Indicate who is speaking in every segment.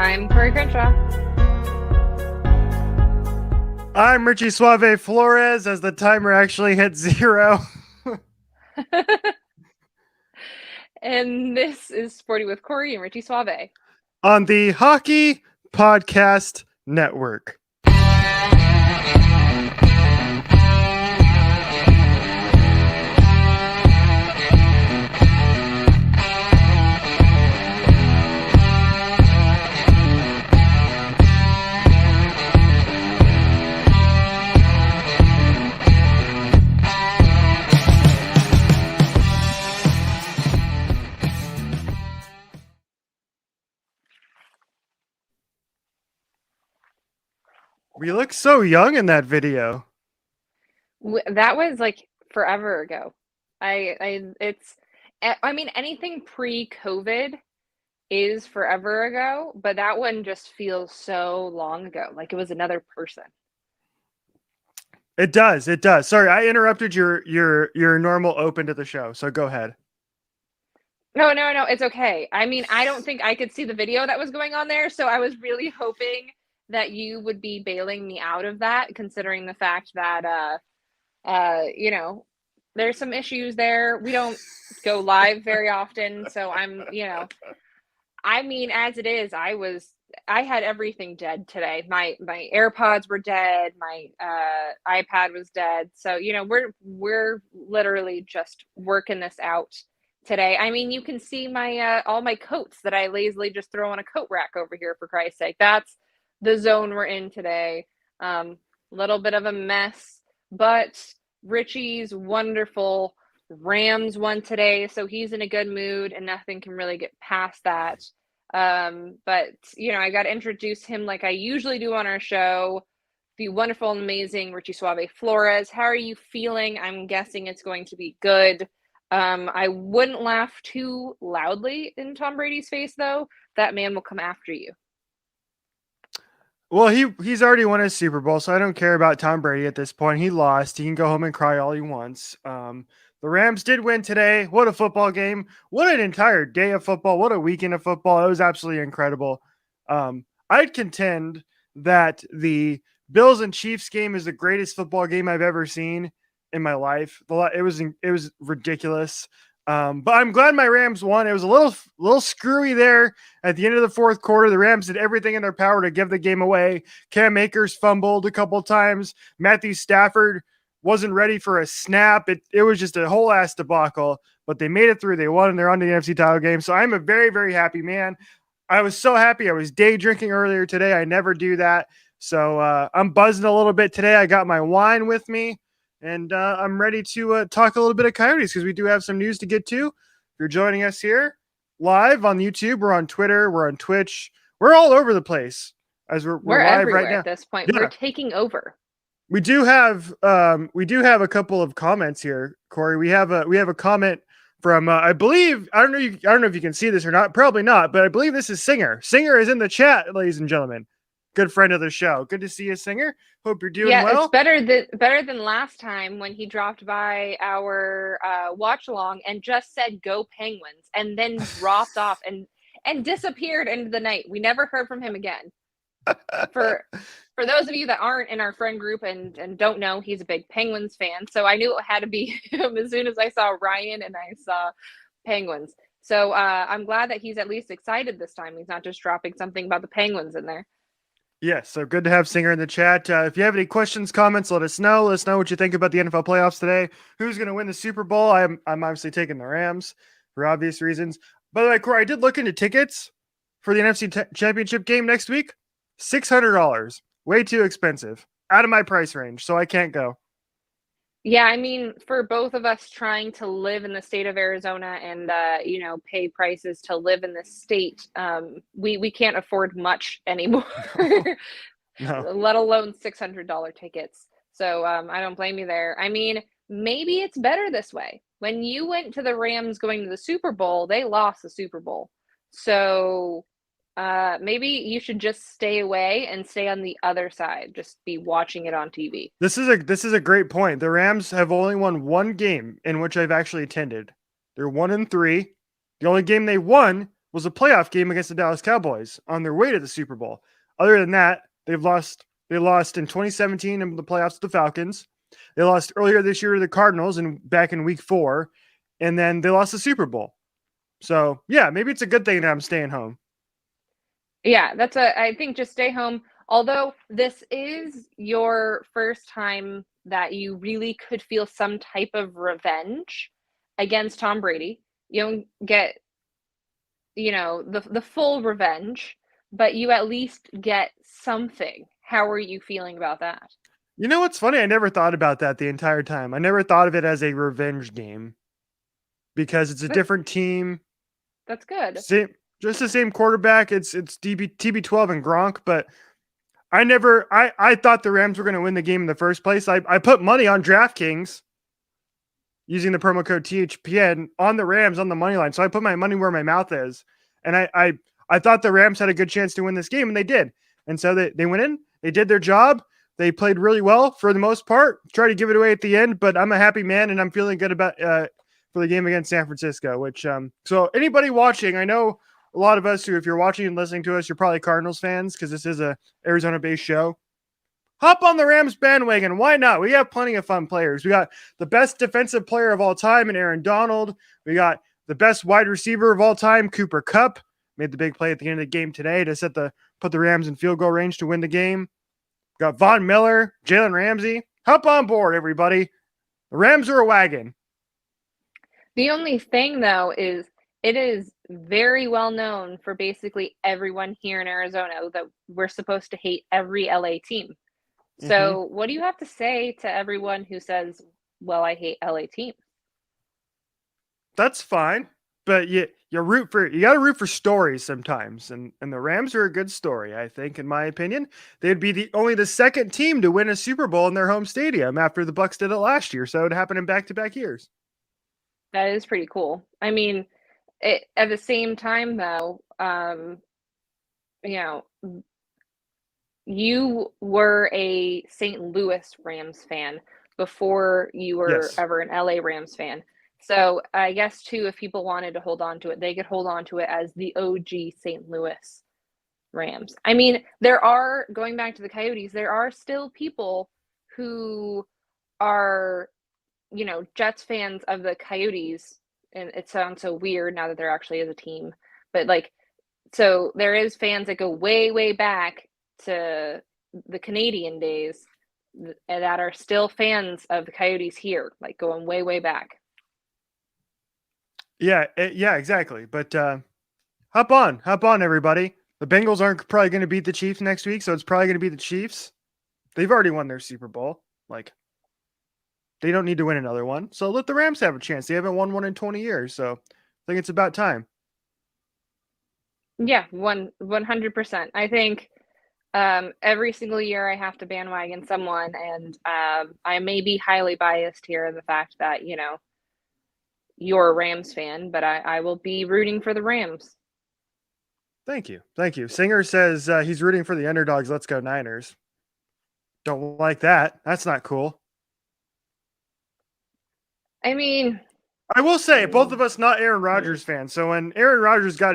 Speaker 1: I'm Corey Crenshaw.
Speaker 2: I'm Richie Suave Flores as the timer actually hit 0
Speaker 1: And this is Sporty with Corey and Richie Suave.
Speaker 2: on the Hockey Podcast Network. We look so young in that video.
Speaker 1: That was like forever ago. I mean, anything pre-COVID is forever ago, but that one just feels so long ago, like it was another person.
Speaker 2: It does. It does. Sorry, I interrupted your normal open to the show. So go ahead.
Speaker 1: No, it's okay. I mean, I don't think I could see the video that was going on there, so I was really hoping that you would be bailing me out of that, considering the fact that there's some issues there. We don't go live very often, so I mean, as it is, I had everything dead today. My AirPods were dead, my iPad was dead. So, we're literally just working this out today. I mean, you can see my all my coats that I lazily just throw on a coat rack over here, for Christ's sake. That's the zone we're in today. Little bit of a mess, but Richie's wonderful Rams won today, so he's in a good mood and nothing can really get past that. But I got to introduce him like I usually do on our show. The wonderful and amazing Richie Suave Flores. How are you feeling? I'm guessing it's going to be good. I wouldn't laugh too loudly in Tom Brady's face, though. That man will come after you.
Speaker 2: Well, he's already won a Super Bowl, so I don't care about Tom Brady at this point. He lost. He can go home and cry all he wants. The Rams did win today. What a football game. What an entire day of football. What a weekend of football. It was absolutely incredible. I'd contend that the Bills and Chiefs game is the greatest football game I've ever seen in my life. It was ridiculous. But I'm glad my Rams won. It was a little screwy there at the end of the fourth quarter. The Rams did everything in their power to give the game away. Cam Akers fumbled a couple times. Matthew Stafford wasn't ready for a snap. It was just a whole ass debacle, but they made it through. They won and they're on the NFC title game. So I'm a very, very happy man. I was so happy. I was day drinking earlier today. I never do that. So I'm buzzing a little bit today. I got my wine with me. And I'm ready to talk a little bit of Coyotes because we do have some news to get to. If you're joining us here live on YouTube, we're on Twitter, we're on Twitch, we're all over the place as we're live right now.
Speaker 1: At this point. Yeah. We're taking over.
Speaker 2: We do have a couple of comments here, Corey. We have a comment from I believe I don't know if you can see this or not. Probably not, but I believe this is Singer. Singer is in the chat, ladies and gentlemen. Good friend of the show. Good to see you, Singer. Hope you're doing well.
Speaker 1: It's better than last time when he dropped by our watch along and just said "Go Penguins" and then dropped off and disappeared into the night. We never heard from him again. For those of you that aren't in our friend group and don't know, he's a big Penguins fan. So I knew it had to be him as soon as I saw Ryan and I saw Penguins. So I'm glad that he's at least excited this time. He's not just dropping something about the Penguins in there.
Speaker 2: Yes, so good to have Singer in the chat. If you have any questions, comments, let us know. Let us know what you think about the NFL playoffs today. Who's going to win the Super Bowl? I'm obviously taking the Rams for obvious reasons. By the way, Corey, I did look into tickets for the NFC Championship game next week. $600. Way too expensive. Out of my price range, so I can't go.
Speaker 1: Yeah, I mean, for both of us trying to live in the state of Arizona and pay prices to live in this state, we can't afford much anymore. No. Let alone $600 tickets. So I don't blame you there. I mean, maybe it's better this way. When you went to the Rams going to the Super Bowl, they lost the Super Bowl. So maybe you should just stay away and stay on the other side. Just be watching it on TV.
Speaker 2: This is a great point. The Rams have only won one game in which I've actually attended. They're 1-3. The only game they won was a playoff game against the Dallas Cowboys on their way to the Super Bowl. Other than that, they've lost. They lost in 2017 in the playoffs to the Falcons. They lost earlier this year to the Cardinals and back in week 4, and then they lost the Super Bowl. So yeah, maybe it's a good thing that I'm staying home.
Speaker 1: Yeah, I think just stay home. Although this is your first time that you really could feel some type of revenge against Tom Brady. You don't get, the full revenge, but you at least get something. How are you feeling about that?
Speaker 2: You know what's funny? I never thought about that the entire time. I never thought of it as a revenge game because it's a
Speaker 1: That,
Speaker 2: different team.
Speaker 1: that's good.
Speaker 2: Same, just the same quarterback. It's TB12 and Gronk, but I thought the Rams were going to win the game in the first place. I put money on DraftKings using the promo code THPN on the Rams on the money line. So I put my money where my mouth is. And I thought the Rams had a good chance to win this game, and they did. And so they went in, they did their job. They played really well for the most part. Tried to give it away at the end, but I'm a happy man, and I'm feeling good about for the game against San Francisco. Which so anybody watching, I know a lot of us who, if you're watching and listening to us, you're probably Cardinals fans because this is a Arizona-based show. Hop on the Rams bandwagon. Why not? We have plenty of fun players. We got the best defensive player of all time in Aaron Donald. We got the best wide receiver of all time, Cooper Kupp. Made the big play at the end of the game today to put the Rams in field goal range to win the game. Got Von Miller, Jalen Ramsey. Hop on board, everybody. The Rams are a wagon.
Speaker 1: The only thing, though, is it is very well known for basically everyone here in Arizona that we're supposed to hate every LA team. So what do you have to say to everyone who says, well, I hate LA teams?
Speaker 2: That's fine. But you got to root for stories sometimes. And the Rams are a good story, I think, in my opinion. They'd be only the second team to win a Super Bowl in their home stadium after the Bucs did it last year. So it happened in back-to-back years.
Speaker 1: That is pretty cool. I mean, at the same time, though, you know, you were a St. Louis Rams fan before you were
Speaker 2: Yes.
Speaker 1: ever an LA Rams fan. So I guess too, if people wanted to hold on to it, they could hold on to it as the OG St. Louis Rams. I mean, going back to the Coyotes, there are still people who are, Jets fans of the Coyotes, and it sounds so weird now that they're actually as a team, but so there is fans that go way, way back to the Canadian days that are still fans of the Coyotes here, going way, way back.
Speaker 2: Yeah, exactly. But hop on, everybody. The Bengals aren't probably going to beat the Chiefs next week, so it's probably going to be the Chiefs. They've already won their Super Bowl. They don't need to win another one. So let the Rams have a chance. They haven't won one in 20 years, so I think it's about time.
Speaker 1: Yeah, 100%. I think every single year I have to bandwagon someone, and I may be highly biased here in the fact that, you're a Rams fan, but I will be rooting for the Rams.
Speaker 2: Thank you. Singer says he's rooting for the underdogs. Let's go Niners. Don't like that. That's not cool.
Speaker 1: I mean,
Speaker 2: I will say both of us not Aaron Rodgers fans. So when Aaron Rodgers got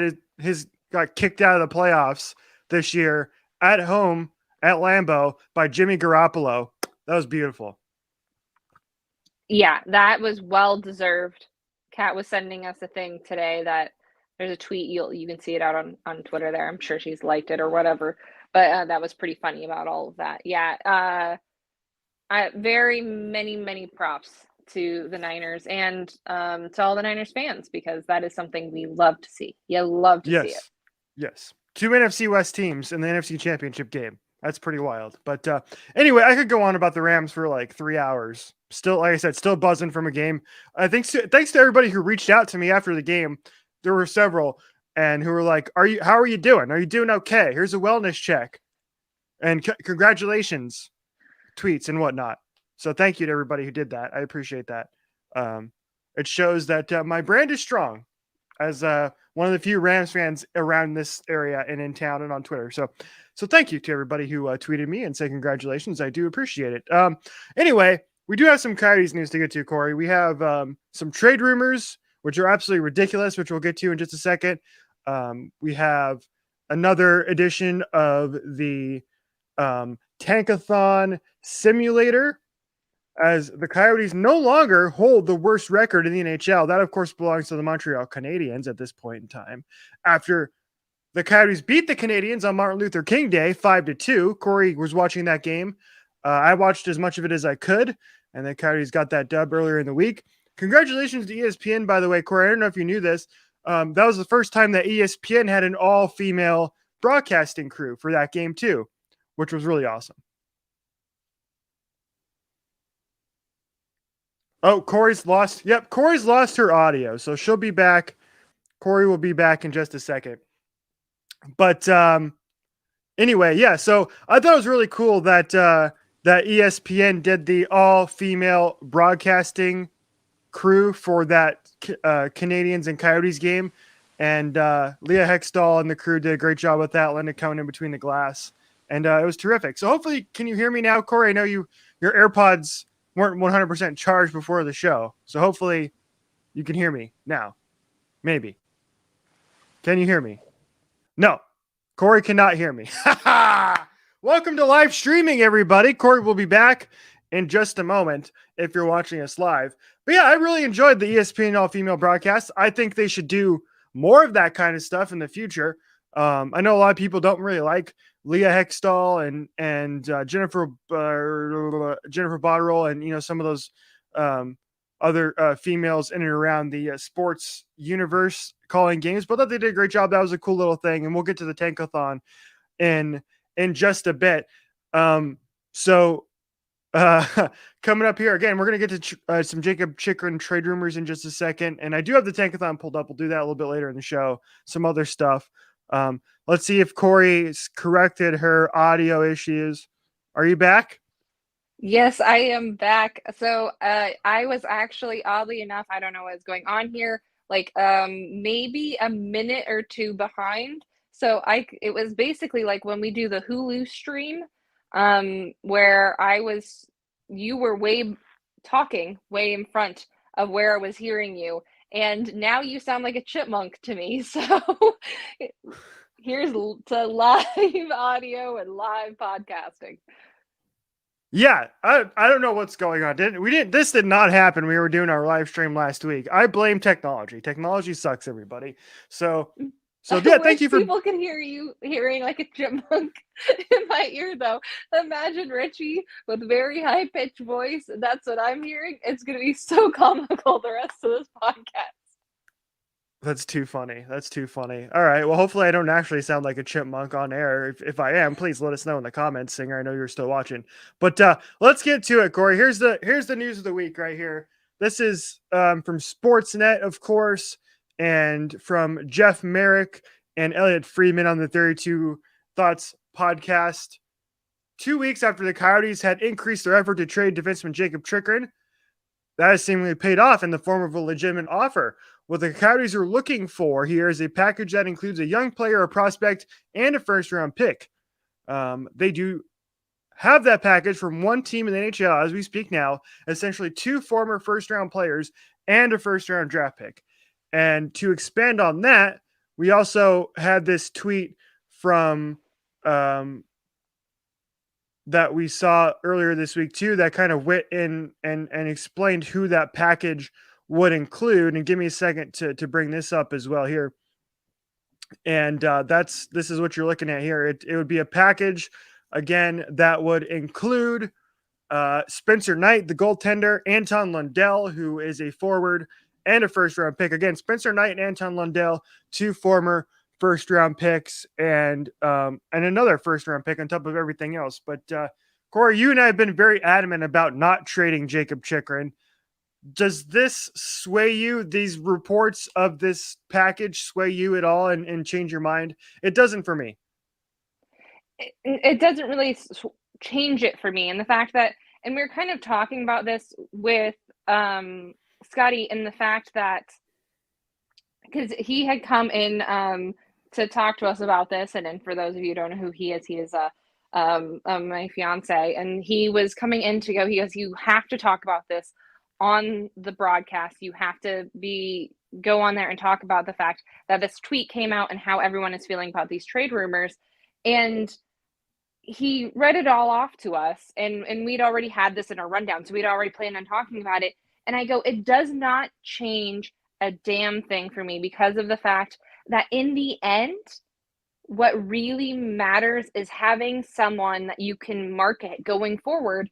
Speaker 2: got kicked out of the playoffs this year at home at Lambeau by Jimmy Garoppolo, that was beautiful.
Speaker 1: Yeah, that was well deserved. Kat was sending us a thing today that there's a tweet, you can see it out on Twitter there. I'm sure she's liked it or whatever, but that was pretty funny about all of that. Yeah, very many props to the Niners and to all the Niners fans, because that is something we love to see. You love to see it.
Speaker 2: Yes. 2 NFC West teams in the NFC Championship game. That's pretty wild. But anyway, I could go on about the Rams for like 3 hours. Still, like I said, still buzzing from a game. I think thanks to everybody who reached out to me after the game. There were several and who were like, how are you doing? Are you doing okay? Here's a wellness check. And congratulations tweets and whatnot. So thank you to everybody who did that. I appreciate that. It shows that my brand is strong as one of the few Rams fans around this area and in town and on Twitter. So thank you to everybody who tweeted me and said congratulations. I do appreciate it. Anyway, we do have some Coyotes news to get to, Corey. We have some trade rumors, which are absolutely ridiculous, which we'll get to in just a second. We have another edition of the Tankathon Simulator, as the Coyotes no longer hold the worst record in the NHL. That, of course, belongs to the Montreal Canadiens at this point in time. After the Coyotes beat the Canadiens on Martin Luther King Day 5-2. Corey was watching that game. I watched as much of it as I could, and the Coyotes got that dub earlier in the week. Congratulations to ESPN, by the way, Corey. I don't know if you knew this. That was the first time that ESPN had an all-female broadcasting crew for that game too, which was really awesome. Oh, Corey's lost. Yep, Corey's lost her audio, so she'll be back. Corey will be back in just a second. But anyway, yeah. So I thought it was really cool that that ESPN did the all-female broadcasting crew for that Canadians and Coyotes game, and Leah Hextall and the crew did a great job with that. Linda coming in between the glass, and it was terrific. So hopefully, can you hear me now, Corey? I know your AirPods weren't 100% charged before the show, so hopefully you can hear me now. Maybe. Can you hear me? No. Corey cannot hear me. Welcome to live streaming, everybody. Corey will be back in just a moment if you're watching us live. But yeah, I really enjoyed the ESPN all-female broadcast. I think they should do more of that kind of stuff in the future. I know a lot of people don't really like Leah Hextall and Jennifer Botterill and some of those other females in and around the sports universe calling games, but I thought they did a great job. That was a cool little thing, and we'll get to the Tankathon in just a bit. So coming up here again, we're going to get to some Jakob Chychrun trade rumors in just a second, and I do have the Tankathon pulled up. We'll do that a little bit later in the show. Some other stuff. Let's see if Corey's corrected her audio issues. Are you back?
Speaker 1: Yes, I am back. So I was actually, oddly enough, I don't know what's going on here, like maybe a minute or two behind. So it was basically like when we do the Hulu stream, where you were talking way in front of where I was hearing you, and now you sound like a chipmunk to me. So here's to live audio and live podcasting.
Speaker 2: Yeah, I don't know what's going on. This did not happen. We were doing our live stream last week. I blame technology. Technology sucks, everybody. So yeah, thank you for
Speaker 1: people can hear you hearing like a chipmunk in my ear though. Imagine Richie with very high pitched voice. That's what I'm hearing. It's gonna be so comical the rest of this podcast.
Speaker 2: That's too funny. That's too funny. All right. Well, hopefully I don't actually sound like a chipmunk on air. If I am, please let us know in the comments, Singer. I know you're still watching. But let's get to it, Corey. Here's the news of the week right here. This is from Sportsnet, of course, and from Jeff Merrick and Elliot Friedman on the 32 Thoughts podcast. 2 weeks after the Coyotes had increased their effort to trade defenseman Jakob Chychrun, that has seemingly paid off in the form of a legitimate offer. What the Coyotes are looking for here is a package that includes a young player, a prospect, and a first-round pick. They do have that package from one team in the NHL as we speak now, essentially 2 former first-round players and a first-round draft pick. And to expand on that, we also had this tweet from that we saw earlier this week too, that kind of went in and explained who that package would include. And give me a second to bring this up as well here. And this is what you're looking at here. It would be a package again that would include Spencer Knight, the goaltender, Anton Lundell, who is a forward, and a first round pick. Again, Spencer Knight and Anton Lundell, 2 former first round picks, and another first round pick on top of everything else. But Corey, you and I have been very adamant about not trading Jakob Chychrun. Does this sway you? These reports of this package sway you at all and change your mind? It doesn't for me.
Speaker 1: It doesn't really change it for me. And the fact that, and we were kind of talking about this with Scotty, and the fact that, because he had come in to talk to us about this, and then for those of you who don't know who he is my fiance, and he was coming in he goes, you have to talk about this on the broadcast. You have to be go on there and talk about the fact that this tweet came out and how everyone is feeling about these trade rumors. And he read it all off to us, and we'd already had this in our rundown, so we'd already planned on talking about it. And I go, it does not change a damn thing for me, because of the fact that in the end, what really matters is having someone that you can market going forward.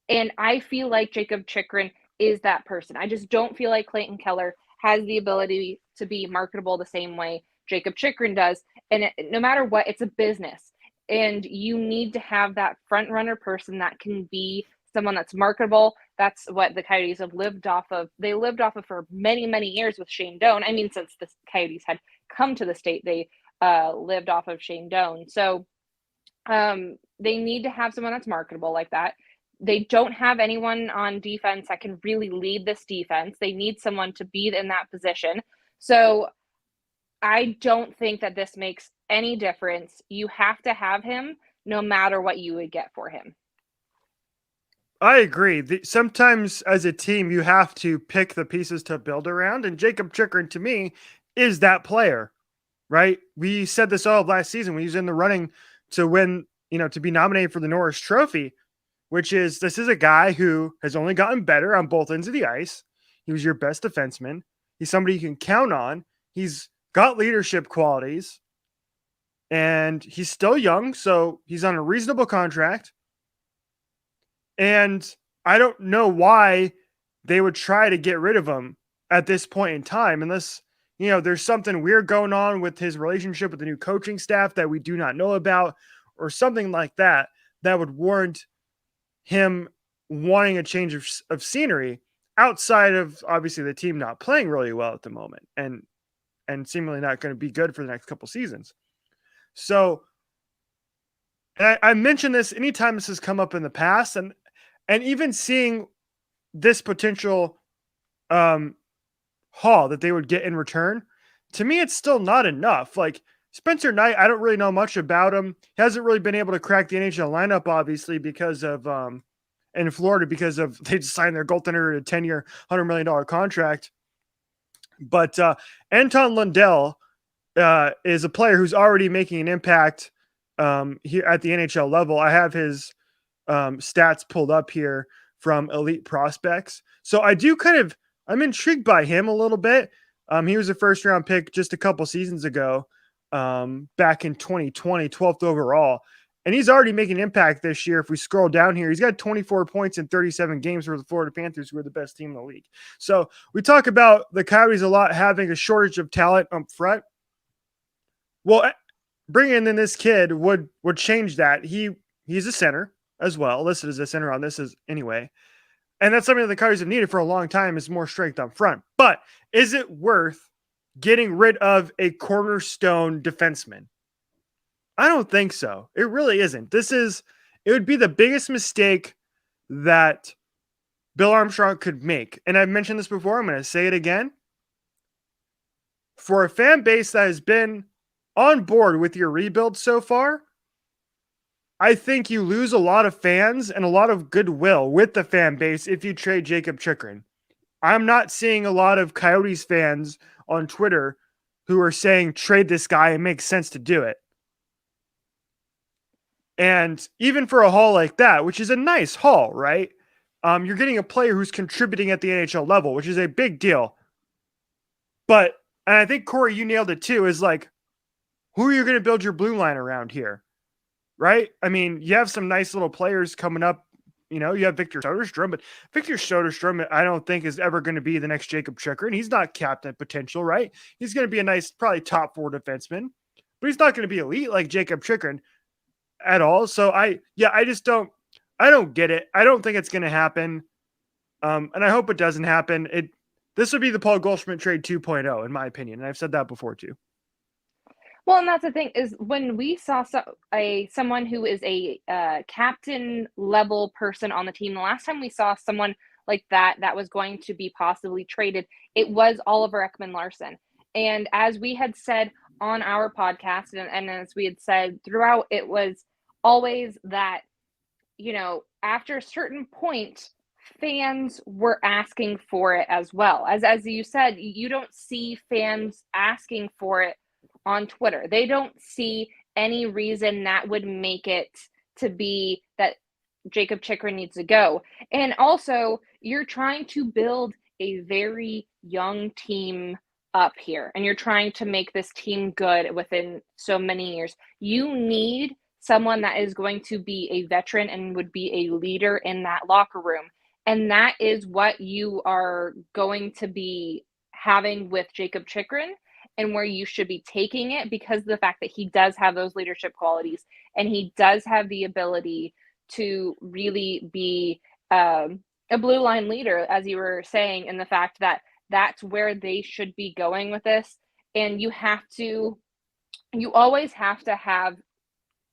Speaker 1: And I feel like Jakob Chychrun is that person. I just don't feel like Clayton Keller has the ability to be marketable the same way Jakob Chychrun does. And no matter what, it's a business. And you need to have that front runner person that can be someone that's marketable. That's what the Coyotes have lived off of. They lived off of for many, many years with Shane Doan. I mean, since the Coyotes had come to the state, they lived off of Shane Doan. So they need to have someone that's marketable like that. They don't have anyone on defense that can really lead this defense. They need someone to be in that position. So I don't think that this makes any difference. You have to have him no matter what you would get for him.
Speaker 2: I agree. Sometimes as a team, you have to pick the pieces to build around. And Jakob Chychrun, to me, is that player, right? We said this all of last season when he was in the running to win, to be nominated for the Norris Trophy, which is, this is a guy who has only gotten better on both ends of the ice. He was your best defenseman. He's somebody you can count on. He's got leadership qualities. And he's still young, so he's on a reasonable contract. And I don't know why they would try to get rid of him at this point in time, unless, there's something weird going on with his relationship with the new coaching staff that we do not know about, or something like that, that would warrant him wanting a change of scenery outside of obviously the team not playing really well at the moment and seemingly not going to be good for the next couple seasons. So, and I mentioned this anytime this has come up in the past, and even seeing this potential haul that they would get in return, to me, it's still not enough. Like Spencer Knight, I don't really know much about him. He hasn't really been able to crack the NHL lineup, obviously, because of in Florida, because of they just signed their goaltender to a 10-year, $100 million contract. But Anton Lundell is a player who's already making an impact here at the NHL level. I have his stats pulled up here from Elite Prospects. So I'm intrigued by him a little bit. He was a first round pick just a couple seasons ago, back in 2020, 12th overall. And he's already making an impact this year. If we scroll down here, he's got 24 points in 37 games for the Florida Panthers, who are the best team in the league. So we talk about the Coyotes a lot having a shortage of talent up front. Well, bringing in this kid would change that. He's a center as well, listed as a center on this as anyway. And that's something that the Coyotes have needed for a long time, is more strength up front. But is it worth getting rid of a cornerstone defenseman? I don't think so. It really isn't. It would be the biggest mistake that Bill Armstrong could make. And I've mentioned this before. I'm going to say it again. For a fan base that has been on board with your rebuild so far, I think you lose a lot of fans and a lot of goodwill with the fan base if you trade Jakob Chychrun. I'm not seeing a lot of Coyotes fans on Twitter who are saying trade this guy, it makes sense to do it. And even for a haul like that, which is a nice haul, right? You're getting a player who's contributing at the NHL level, which is a big deal. And I think, Corey, you nailed it too, is like, who are you going to build your blue line around here? Right? I mean, you have some nice little players coming up. You have Victor Soderstrom, but Victor Soderstrom, I don't think is ever going to be the next Jakob Chychrun. He's not captain potential, right? He's going to be a nice, probably top 4 defenseman, but he's not going to be elite like Jakob Chychrun at all. So I don't get it. I don't think it's going to happen. And I hope it doesn't happen. This would be the Paul Goldschmidt trade 2.0, in my opinion. And I've said that before too.
Speaker 1: Well, and that's the thing, is when we saw someone who is a captain level person on the team, the last time we saw someone like that was going to be possibly traded, it was Oliver Ekman-Larsson. And as we had said on our podcast, and as we had said throughout, it was always that, after a certain point, fans were asking for it as well. As you said, you don't see fans asking for it on Twitter. They don't see any reason that would make it to be that Jakob Chychrun needs to go. And also, you're trying to build a very young team up here, and you're trying to make this team good within so many years. You need someone that is going to be a veteran and would be a leader in that locker room. And that is what you are going to be having with Jakob Chychrun, and where you should be taking it, because of the fact that he does have those leadership qualities and he does have the ability to really be a blue line leader, as you were saying, in the fact that that's where they should be going with this. And you always have to have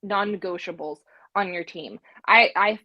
Speaker 1: non-negotiables on your team. I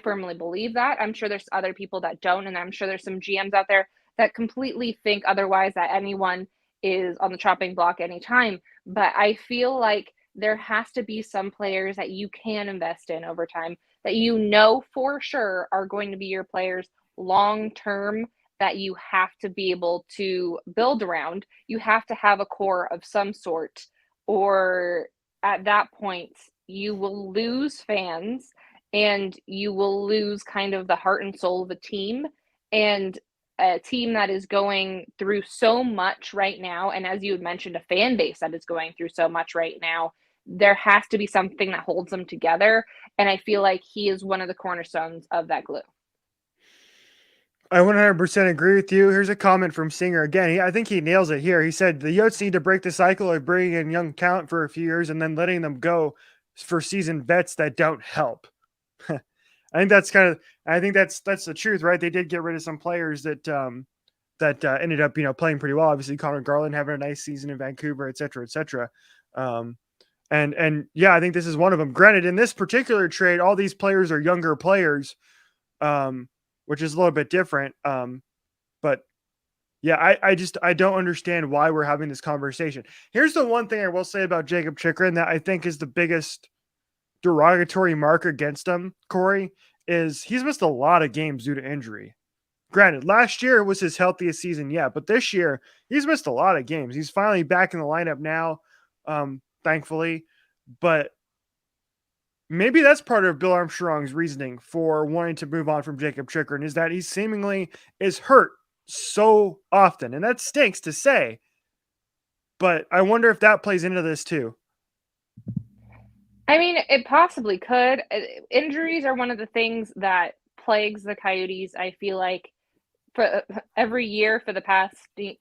Speaker 1: firmly believe that. I'm sure there's other people that don't, and I'm sure there's some GMs out there that completely think otherwise, that anyone is on the chopping block anytime. But I feel like there has to be some players that you can invest in over time, that you know for sure are going to be your players long term, that you have to be able to build around. You have to have a core of some sort, or at that point you will lose fans and you will lose kind of the heart and soul of a team, and a team that is going through so much right now, and as you had mentioned, a fan base that is going through so much right now. There has to be something that holds them together, and I feel like he is one of the cornerstones of that glue.
Speaker 2: I 100% agree with you. Here's a comment from Singer again. I think he nails it here. He said the Yotes need to break the cycle of bringing in young talent for a few years and then letting them go for seasoned vets that don't help. I think that's kind of. I think that's the truth, right? They did get rid of some players that ended up playing pretty well. Obviously, Connor Garland having a nice season in Vancouver, et cetera, et cetera. And yeah, I think this is one of them. Granted, in this particular trade, all these players are younger players. Which is a little bit different. But yeah, I don't understand why we're having this conversation. Here's the one thing I will say about Jakob Chychrun that I think is the biggest derogatory mark against him, Corey, is he's missed a lot of games due to injury. Granted, last year was his healthiest season yet, but this year he's missed a lot of games. He's finally back in the lineup now, thankfully. But maybe that's part of Bill Armstrong's reasoning for wanting to move on from Jakob Chychrun, is that he seemingly is hurt so often. And that stinks to say, but I wonder if that plays into this too.
Speaker 1: I mean, it possibly could. Injuries are one of the things that plagues the Coyotes, I feel like, for every year for the past 3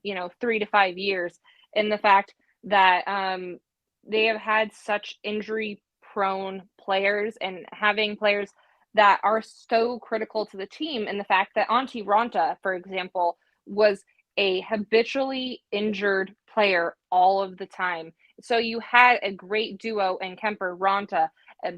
Speaker 1: to 5 years, in the fact that they have had such injury prone players, and having players that are so critical to the team, and the fact that Antti Ranta, for example, was a habitually injured player all of the time. So you had a great duo in Kemper Ranta,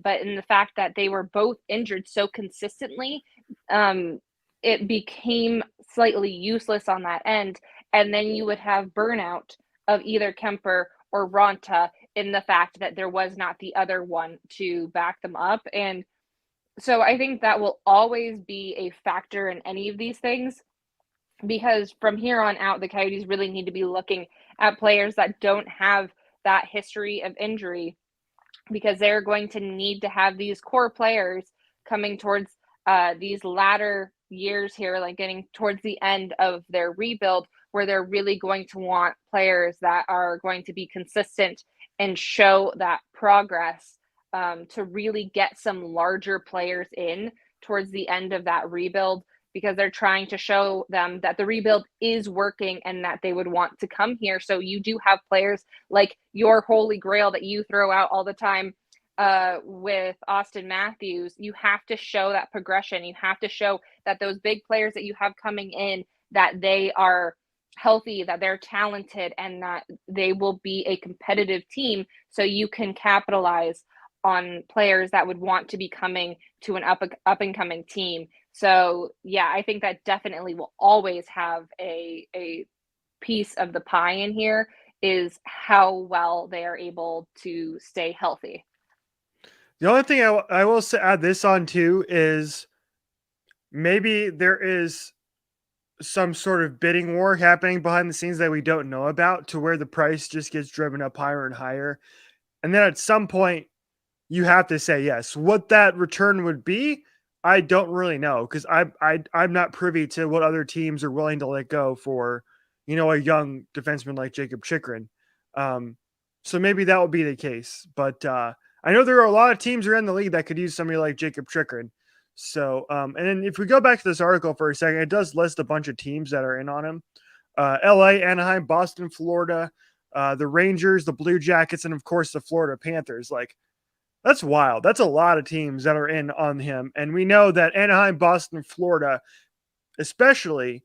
Speaker 1: but in the fact that they were both injured so consistently, it became slightly useless on that end. And then you would have burnout of either Kemper or Ranta, in the fact that there was not the other one to back them up. And so I think that will always be a factor in any of these things, because from here on out, the Coyotes really need to be looking at players that don't have that history of injury, because they're going to need to have these core players coming towards these latter years here, like getting towards the end of their rebuild, where they're really going to want players that are going to be consistent and show that progress, to really get some larger players in towards the end of that rebuild, because they're trying to show them that the rebuild is working and that they would want to come here. So you do have players like your holy grail that you throw out all the time, with Austin Matthews. You have to show that progression. You have to show that those big players that you have coming in, that they are healthy, that they're talented, and that they will be a competitive team, so you can capitalize on players that would want to be coming to an up and coming team. So yeah, I think that definitely will always have a piece of the pie in here, is how well they are able to stay healthy.
Speaker 2: The only thing I will add this on too is maybe there is some sort of bidding war happening behind the scenes that we don't know about, to where the price just gets driven up higher and higher. And then at some point, you have to say yes. What that return would be, I don't really know, because I'm not privy to what other teams are willing to let go for, a young defenseman like Jakob Chychrun. Um, so maybe that would be the case. But I know there are a lot of teams around the league that could use somebody like Jakob Chychrun. So, and then if we go back to this article for a second, it does list a bunch of teams that are in on him: L.A., Anaheim, Boston, Florida, the Rangers, the Blue Jackets, and of course the Florida Panthers. Like, that's wild. That's a lot of teams that are in on him. And we know that Anaheim, Boston, Florida, especially,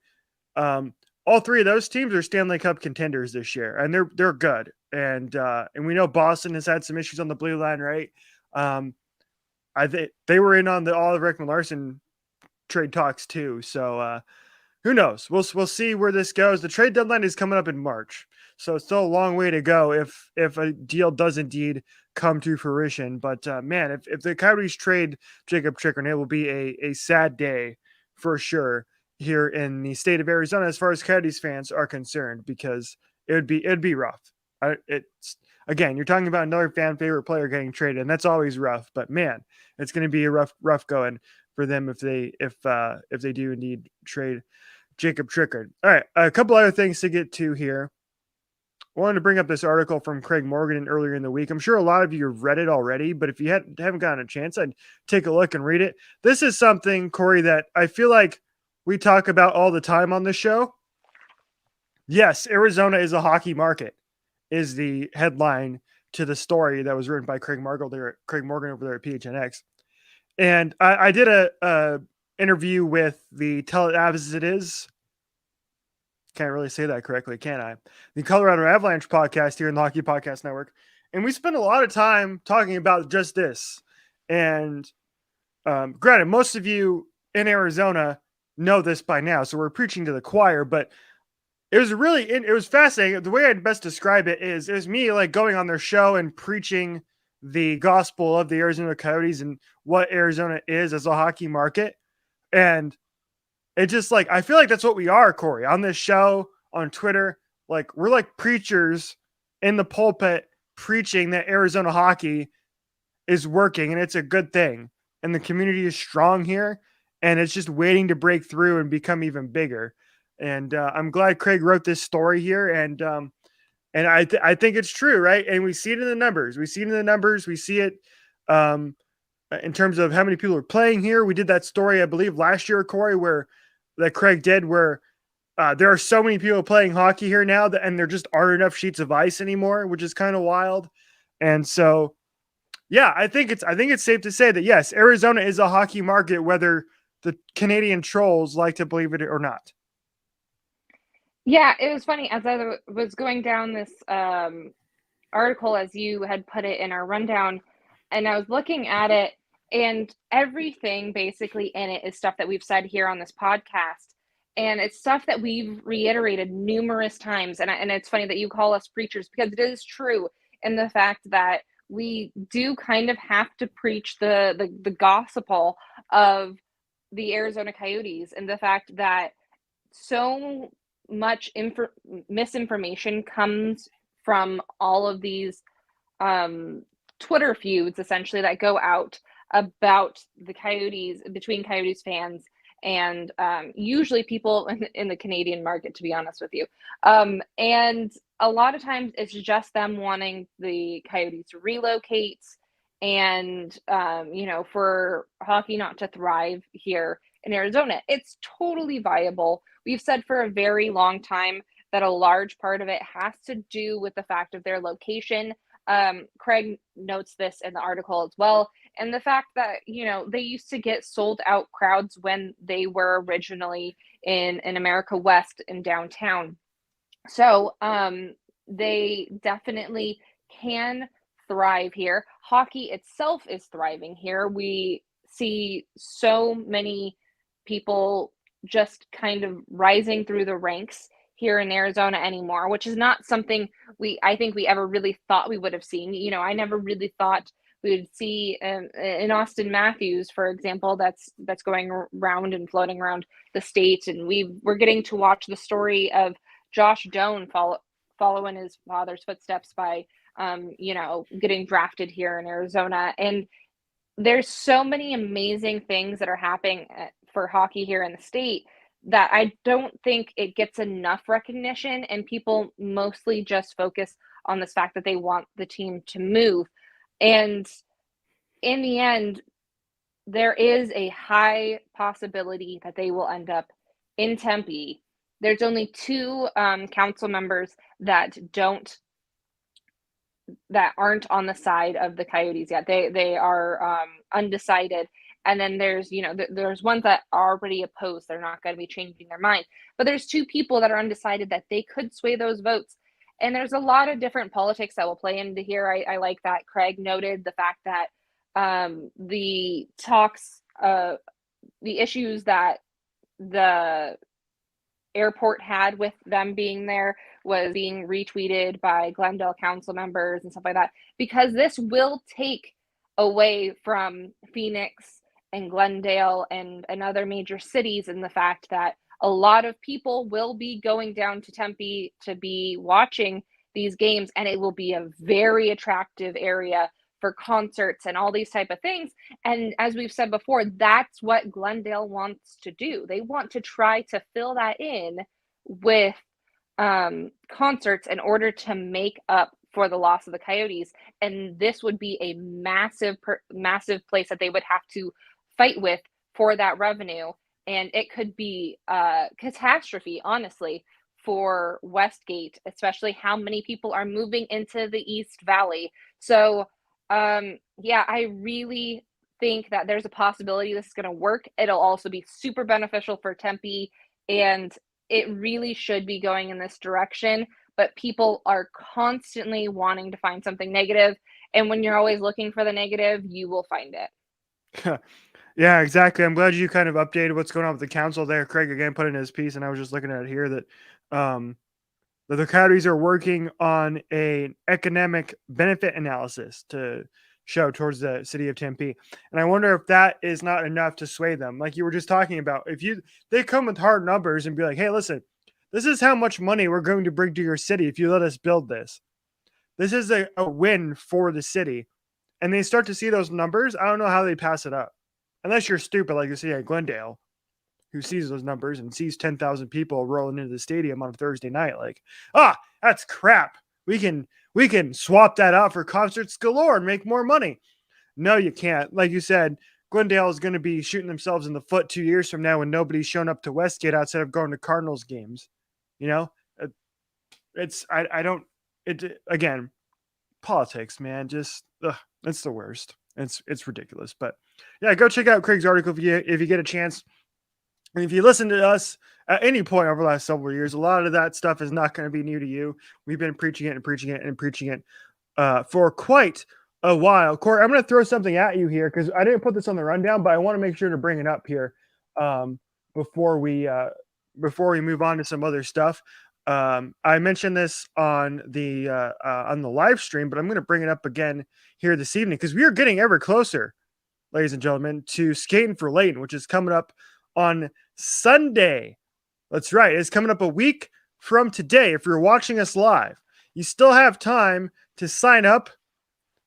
Speaker 2: all three of those teams are Stanley Cup contenders this year, and they're good. And we know Boston has had some issues on the blue line, right? I think they were in on the all of Rick Larson trade talks too. So who knows? We'll see where this goes. The trade deadline is coming up in March, so it's still a long way to go if a deal does indeed come to fruition. But man, if the Coyotes trade Jakob Chychrun, it will be a sad day for sure here in the state of Arizona as far as Coyotes fans are concerned, because it'd be rough. It's again, you're talking about another fan favorite player getting traded, and that's always rough. But man, it's going to be a rough going for them if they do indeed trade Jakob Chychrun. All right, a couple other things to get to here. I wanted to bring up this article from Craig Morgan earlier in the week. I'm sure a lot of you have read it already, but if you haven't gotten a chance, I'd take a look and read it. This is something, Corey, that I feel like we talk about all the time on this show. Yes, Arizona is a hockey market, is the headline to the story that was written by Craig Morgan over there at PHNX. And I did a interview with the Tell It As It Is. Can't really say that correctly, can I? The Colorado Avalanche podcast here in the Hockey Podcast Network. And we spent a lot of time talking about just this. And granted, most of you in Arizona know this by now, so we're preaching to the choir, but it was fascinating. The way I'd best describe it is me like going on their show and preaching the gospel of the Arizona Coyotes and what Arizona is as a hockey market. And it just like, I feel like that's what we are, Corey, on this show, on Twitter. Like, we're like preachers in the pulpit preaching that Arizona hockey is working and it's a good thing. And the community is strong here, and it's just waiting to break through and become even bigger. And I'm glad Craig wrote this story here. And I think it's true, right? And we see it in the numbers. We see it in terms of how many people are playing here. We did that story, I believe, last year, Corey, that Craig did, where there are so many people playing hockey here now and there just aren't enough sheets of ice anymore, which is kind of wild. And so, yeah, I think it's safe to say that yes, Arizona is a hockey market, whether the Canadian trolls like to believe it or not.
Speaker 1: Yeah, it was funny as I was going down this article, as you had put it in our rundown, and I was looking at it, and everything basically in it is stuff that we've said here on this podcast, and it's stuff that we've reiterated numerous times. And it's funny that you call us preachers, because it is true in the fact that we do kind of have to preach the gospel of the Arizona Coyotes, and the fact that so much misinformation comes from all of these Twitter feuds, essentially, that go out about the Coyotes, between Coyotes fans and usually people in the Canadian market, to be honest with you. And a lot of times it's just them wanting the Coyotes to relocate and, for hockey not to thrive here in Arizona. It's totally viable. We've said for a very long time that a large part of it has to do with the fact of their location. Craig notes this in the article as well. And the fact that, they used to get sold out crowds when they were originally in America West in downtown. So they definitely can thrive here. Hockey itself is thriving here. We see so many people just kind of rising through the ranks here in Arizona anymore, which is not something I think we ever really thought we would have seen. I never really thought We would see in Austin Matthews, for example, that's going around and floating around the state, and we're getting to watch the story of Josh Doan follow in his father's footsteps by getting drafted here in Arizona. And there's so many amazing things that are happening for hockey here in the state that I don't think it gets enough recognition, and people mostly just focus on this fact that they want the team to move. And in the end, there is a high possibility that they will end up in Tempe. There's only two council members that aren't on the side of the Coyotes yet. They are undecided. And then there's ones that are already opposed. They're not going to be changing their mind. But there's two people that are undecided that they could sway those votes. And there's a lot of different politics that will play into here. I like that Craig noted the fact that the talks, the issues that the airport had with them being there was being retweeted by Glendale council members and stuff like that, because this will take away from Phoenix and Glendale and other major cities, and the fact that a lot of people will be going down to Tempe to be watching these games, and it will be a very attractive area for concerts and all these type of things. And as we've said before, that's what Glendale wants to do. They want to try to fill that in with concerts in order to make up for the loss of the Coyotes. And this would be a massive place that they would have to fight with for that revenue. And it could be a catastrophe, honestly, for Westgate, especially how many people are moving into the East Valley. So I really think that there's a possibility this is going to work. It'll also be super beneficial for Tempe, and it really should be going in this direction. But people are constantly wanting to find something negative, and when you're always looking for the negative, you will find it.
Speaker 2: Yeah, exactly. I'm glad you kind of updated what's going on with the council there. Craig again put in his piece, and I was just looking at it here that the Coyotes are working on an economic benefit analysis to show towards the city of Tempe. And I wonder if that is not enough to sway them. Like you were just talking about, they come with hard numbers and be like, hey, listen, this is how much money we're going to bring to your city if you let us build this. This is a win for the city. And they start to see those numbers. I don't know how they pass it up. Unless you're stupid, like you see at Glendale, who sees those numbers and sees 10,000 people rolling into the stadium on a Thursday night. Like, that's crap. We can swap that out for concerts galore and make more money. No, you can't. Like you said, Glendale is going to be shooting themselves in the foot 2 years from now when nobody's shown up to Westgate outside of going to Cardinals games. You know, again, politics, man, just, it's the worst. It's ridiculous. But yeah, go check out Craig's article if you get a chance. And if you listen to us at any point over the last several years, a lot of that stuff is not going to be new to you. We've been preaching it and preaching it and preaching it for quite a while. Corey, I'm going to throw something at you here because I didn't put this on the rundown, but I want to make sure to bring it up here before we move on to some other stuff. I mentioned this on the live stream, but I'm going to bring it up again here this evening because we are getting ever closer, ladies and gentlemen, to Skating for Layton, which is coming up on Sunday. That's right. It's coming up a week from today. If you're watching us live, you still have time to sign up.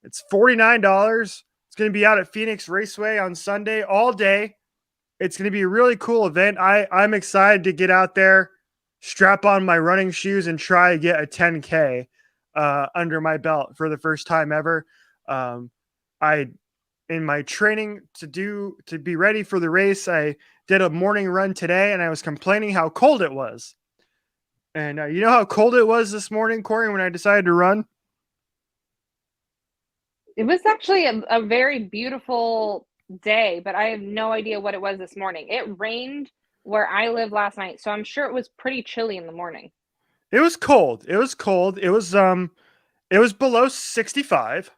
Speaker 2: It's $49. It's going to be out at Phoenix Raceway on Sunday all day. It's going to be a really cool event. I'm excited to get out there, strap on my running shoes, and try to get a 10K under my belt for the first time ever. In my training to be ready for the race, I did a morning run today, and I was complaining how cold it was. And you know how cold it was this morning, Corey, when I decided to run?
Speaker 1: It was actually a very beautiful day, but I have no idea what it was this morning. It rained where I live last night, so I'm sure it was pretty chilly in the morning.
Speaker 2: It was cold. It was below 65.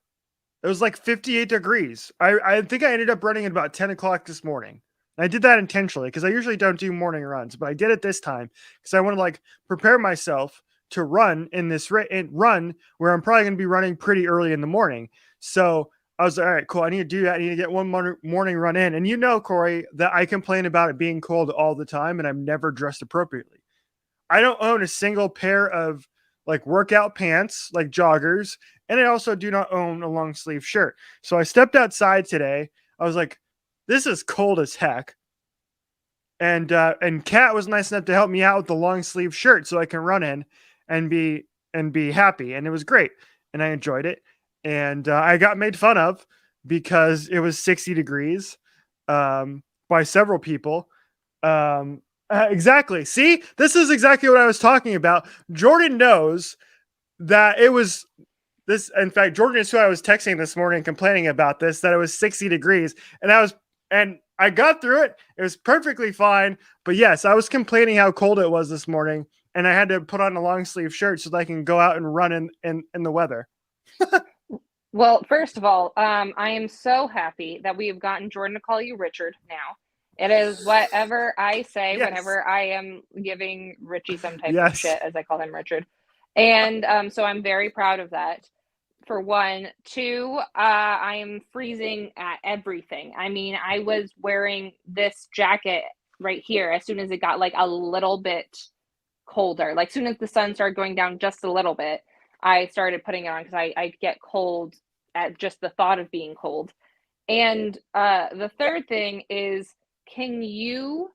Speaker 2: It was like 58 degrees. I think I ended up running at about 10 o'clock this morning. And I did that intentionally because I usually don't do morning runs, but I did it this time because I want to prepare myself to run in this run where I'm probably going to be running pretty early in the morning. So I was like, all right, cool. I need to do that. I need to get one morning run in. And you know, Corey, that I complain about it being cold all the time, and I'm never dressed appropriately. I don't own a single pair of like workout pants, like joggers, and I also do not own a long sleeve shirt. So I stepped outside today. I was like, this is cold as heck. And Kat was nice enough to help me out with the long sleeve shirt so I can run in and be happy, and it was great, and I enjoyed it. And I got made fun of because it was 60 degrees by several people. Exactly. See, this is exactly what I was talking about. Jordan knows that it was this. In fact, Jordan is who I was texting this morning complaining about this, that it was 60 degrees. And I got through it. It was perfectly fine. But yes, I was complaining how cold it was this morning. And I had to put on a long sleeve shirt so that I can go out and run in the weather.
Speaker 1: Well, first of all, I am so happy that we have gotten Jordan to call you Richard now. It is whatever I say
Speaker 2: Yes.
Speaker 1: whenever I am giving Richie some type of
Speaker 2: Yes.
Speaker 1: shit, as I call him Richard. And so I'm very proud of that. For one. Two, I am freezing at everything. I mean, I was wearing this jacket right here as soon as it got like a little bit colder. Like, soon as the sun started going down just a little bit, I started putting it on because I get cold at just the thought of being cold. And the third thing is, can you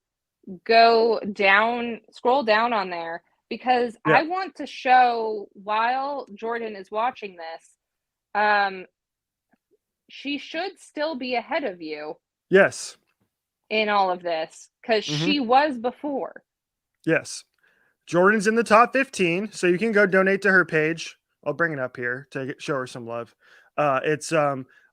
Speaker 1: scroll down on there? Because
Speaker 2: Yeah.
Speaker 1: I want to show, while Jordan is watching this, um, she should still be ahead of you
Speaker 2: Yes.
Speaker 1: in all of this because
Speaker 2: Mm-hmm.
Speaker 1: she was before.
Speaker 2: Yes. Jordan's in the top 15, so you can go donate to her page. I'll bring it up here to show her some love. It's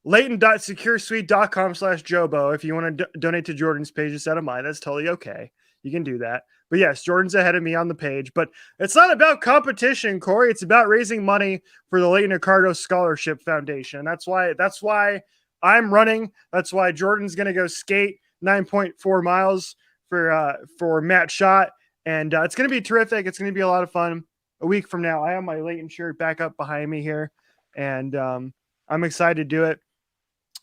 Speaker 2: layton.securesuite.com/Jobo. If you want to donate to Jordan's page instead of mine, that's totally okay. You can do that. But yes, Jordan's ahead of me on the page. But it's not about competition, Corey. It's about raising money for the Leighton Ricardo Scholarship Foundation. That's why I'm running. That's why Jordan's gonna go skate 9.4 miles for Matt Schott, and it's going to be terrific. It's going to be a lot of fun. A week from now, I have my Leighton shirt back up behind me here, and I'm excited to do it.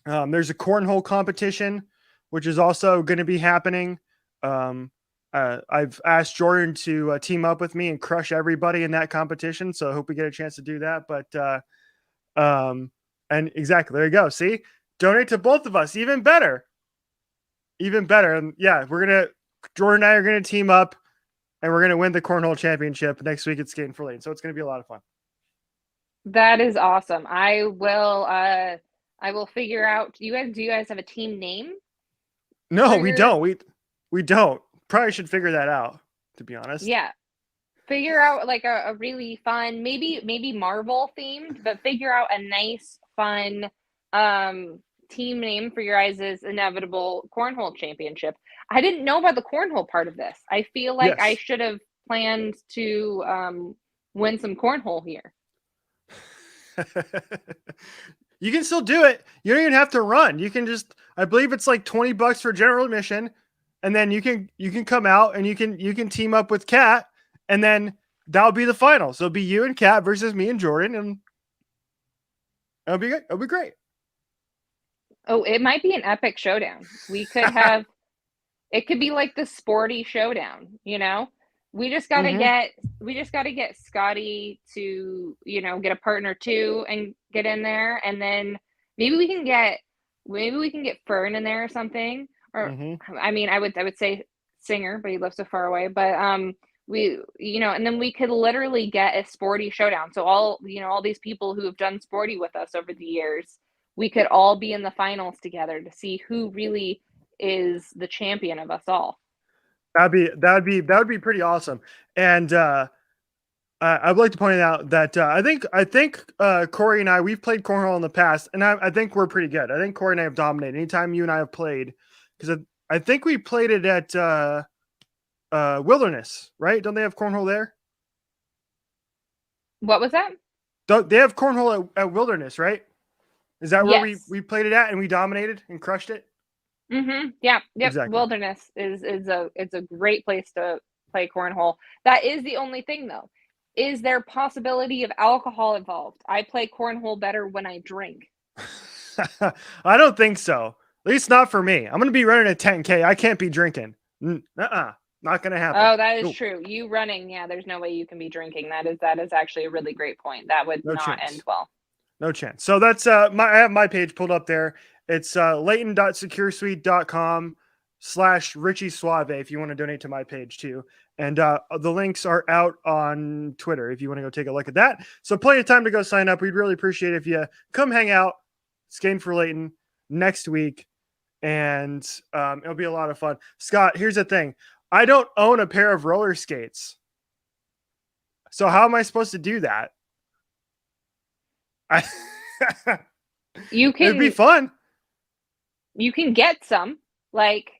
Speaker 2: There's a cornhole competition, which is also going to be happening. I've asked Jordan to team up with me and crush everybody in that competition, so I hope we get a chance to do that. And exactly, there you go. See, donate to both of us, even better, even better. And yeah, Jordan and I are gonna team up, and we're gonna win the cornhole championship next week at Skating for Lane. So it's gonna be a lot of fun.
Speaker 1: That is awesome. I will figure out. Do you guys have a team name
Speaker 2: No,
Speaker 1: for
Speaker 2: we
Speaker 1: your?
Speaker 2: don't. We don't. Probably should figure that out. To be honest.
Speaker 1: Yeah, figure out like a really fun, maybe Marvel themed, but figure out a nice, fun um team name for your guys' inevitable cornhole championship. I didn't know about the cornhole part of this. I feel like I
Speaker 2: Yes.
Speaker 1: should have planned to win some cornhole here.
Speaker 2: You can still do it. You don't even have to run. You can just, I believe it's like $20 for general admission, and then you can come out and you can team up with Kat, and then that'll be the final. So it'll be you and Kat versus me and Jordan, and it'll be good. It'll be great.
Speaker 1: Oh, it might be an epic showdown. It could be like the sporty showdown, you know? We just got to
Speaker 2: Mm-hmm.
Speaker 1: get we just got to get Scotty to, get a partner too and get in there, and then maybe we can get Fern in there or something. Or
Speaker 2: Mm-hmm.
Speaker 1: I mean, I would say Singer, but he lives so far away, but and then we could literally get a sporty showdown. So all these people who have done sporty with us over the years, we could all be in the finals together to see who really is the champion of us all.
Speaker 2: That would be pretty awesome. And I'd like to point out that I think Corey and I, we've played cornhole in the past, and I think we're pretty good. I think Corey and I have dominated anytime you and I have played, because I think we played it at Wilderness, right? Don't they have cornhole there?
Speaker 1: What was that?
Speaker 2: Don't they have cornhole at Wilderness, right? Is that where we
Speaker 1: Yes.
Speaker 2: we played it at and we dominated and crushed it?
Speaker 1: Yeah. Yep.
Speaker 2: Exactly.
Speaker 1: Wilderness is a great place to play cornhole. That is the only thing though. Is there possibility of alcohol involved? I play cornhole better when I drink.
Speaker 2: I don't think so. At least not for me. I'm going to be running a 10K. I can't be drinking. Not going to happen.
Speaker 1: Oh, that is
Speaker 2: No,
Speaker 1: true. You running, yeah, there's no way you can be drinking. That is actually a really great point. That would
Speaker 2: no
Speaker 1: not end
Speaker 2: chance.
Speaker 1: well.
Speaker 2: No chance. So that's I have my page pulled up there. It's layton.securesuite.com/Richie Suave if you want to donate to my page too. And the links are out on Twitter if you want to go take a look at that. So plenty of time to go sign up. We'd really appreciate it if you come hang out, skate for Layton next week, and it'll be a lot of fun. Scott, here's the thing: I don't own a pair of roller skates, so how am I supposed to do that? I
Speaker 1: You
Speaker 2: It'd be
Speaker 1: can
Speaker 2: fun.
Speaker 1: you can get some. Like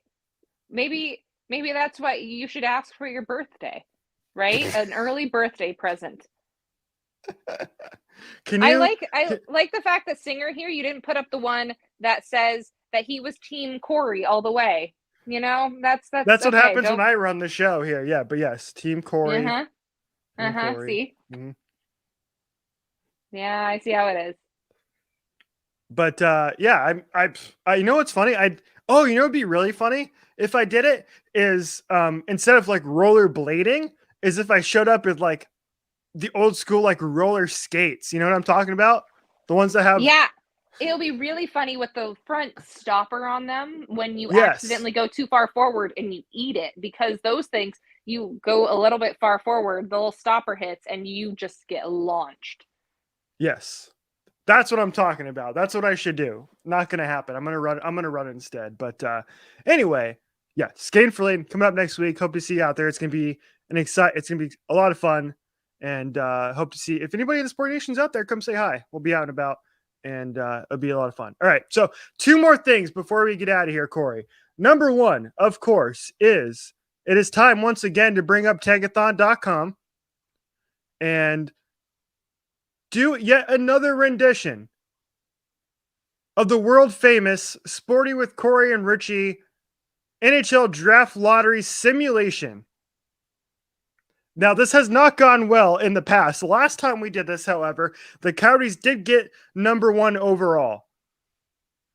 Speaker 1: maybe that's what you should ask for your birthday, right? An early birthday present.
Speaker 2: Can
Speaker 1: I
Speaker 2: you?
Speaker 1: like I like the fact that Singer here, you didn't put up the one that says that he was team Corey all the way. You know, that's
Speaker 2: That's what
Speaker 1: okay.
Speaker 2: happens when
Speaker 1: Don't
Speaker 2: I run the show here. Yeah, but yes, Team Corey.
Speaker 1: uh-huh.
Speaker 2: Team
Speaker 1: Uh-huh.
Speaker 2: Corey.
Speaker 1: See?
Speaker 2: hmm
Speaker 1: Yeah, I see how it is.
Speaker 2: But yeah, I you know what's funny? You know what'd be really funny if I did it is instead of like roller blading, is if I showed up with like the old school like roller skates. You know what I'm talking about? The ones that have
Speaker 1: Yeah, it'll be really funny with the front stopper on them when you
Speaker 2: yes,
Speaker 1: accidentally go too far forward and you eat it, because those things, you go a little bit far forward, the little stopper hits and you just get launched.
Speaker 2: yes. That's what I'm talking about. That's what I should do. Not gonna happen. I'm gonna run. I'm gonna run instead. But anyway, yeah, skating for Lane coming up next week. Hope to see you out there. It's gonna be It's gonna be a lot of fun, and hope to see if anybody in the Sport Nation's out there. Come say hi. We'll be out and about, and it'll be a lot of fun. All right. So 2 more things before we get out of here, Corey. Number one, of course, is it is time once again to bring up Tankathon.com and do yet another rendition of the world famous Sporty with Corey and Richie NHL Draft Lottery simulation. Now, this has not gone well in the past. The last time we did this, however, the Coyotes did get number one overall.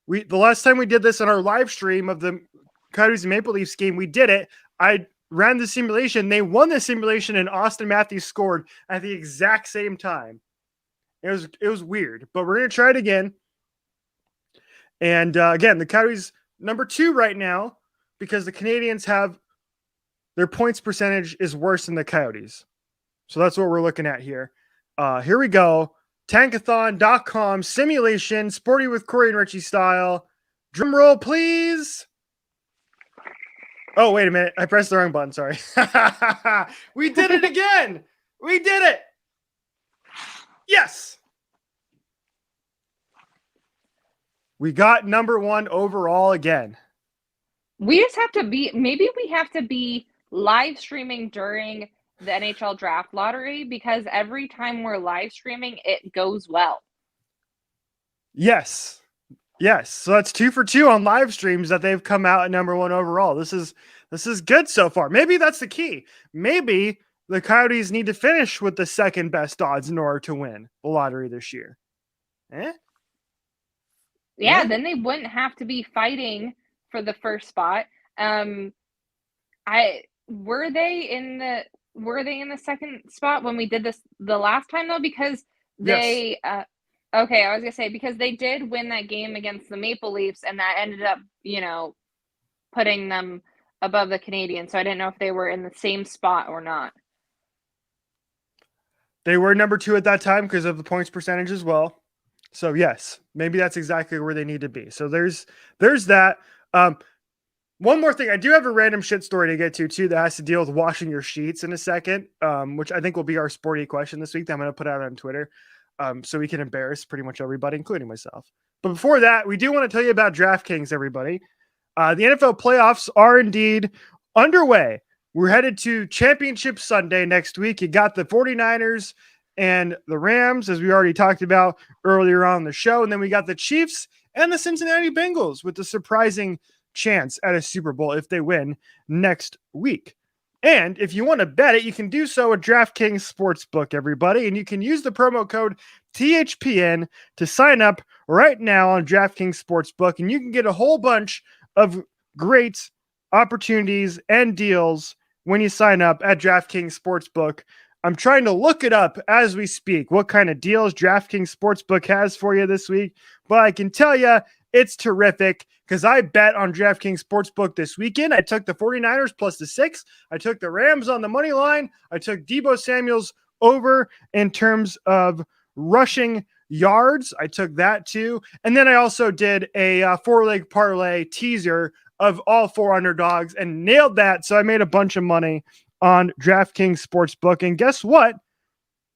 Speaker 2: The last time we did this on our live stream of the Coyotes and Maple Leafs game, we did it. I ran the simulation. They won the simulation, and Austin Matthews scored at the exact same time. It was weird, but we're gonna try it again. And again, the Coyotes number 2 right now because the Canadians have their points percentage is worse than the Coyotes. So that's what we're looking at here. Here we go. Tankathon.com simulation, Sporty with Corey and Richie style. Drum roll, please. Oh, wait a minute. I pressed the wrong button. Sorry. We did it again. We did it. Yes. We got number one overall again.
Speaker 1: We just have to be, maybe we have to be live streaming during the NHL draft lottery, because every time we're live streaming, it goes well.
Speaker 2: Yes. Yes. So that's 2 for 2 on live streams that they've come out at number one overall. This is good so far. Maybe that's the key. Maybe the Coyotes need to finish with the second best odds in order to win the lottery this year.
Speaker 1: Yeah, then they wouldn't have to be fighting for the first spot. Were they in the second spot when we did this the last time though? Because they okay, I was gonna say, because they did win that game against the Maple Leafs, and that ended up, putting them above the Canadiens. So I didn't know if they were in the same spot or not.
Speaker 2: They were number 2 at that time because of the points percentage as well. So yes, maybe that's exactly where they need to be. So there's that. One more thing, I do have a random shit story to get to too that has to deal with washing your sheets in a second, which I think will be our sporty question this week that I'm going to put out on Twitter, so we can embarrass pretty much everybody, including myself. But before that, we do want to tell you about DraftKings, everybody. The NFL playoffs are indeed underway. We're headed to Championship Sunday next week. You got the 49ers and the Rams, as we already talked about earlier on the show. And then we got the Chiefs and the Cincinnati Bengals with the surprising chance at a Super Bowl if they win next week. And if you want to bet it, you can do so at DraftKings Sportsbook, everybody. And you can use the promo code THPN to sign up right now on DraftKings Sportsbook. And you can get a whole bunch of great opportunities and deals when you sign up at DraftKings Sportsbook. I'm trying to look it up as we speak, what kind of deals DraftKings Sportsbook has for you this week. But I can tell you, it's terrific because I bet on DraftKings Sportsbook this weekend. I took the 49ers plus the 6. I took the Rams on the money line. I took Deebo Samuel's over in terms of rushing yards. I took that too. And then I also did a 4-leg parlay teaser of all 4 underdogs and nailed that. So I made a bunch of money on DraftKings Sportsbook. And guess what?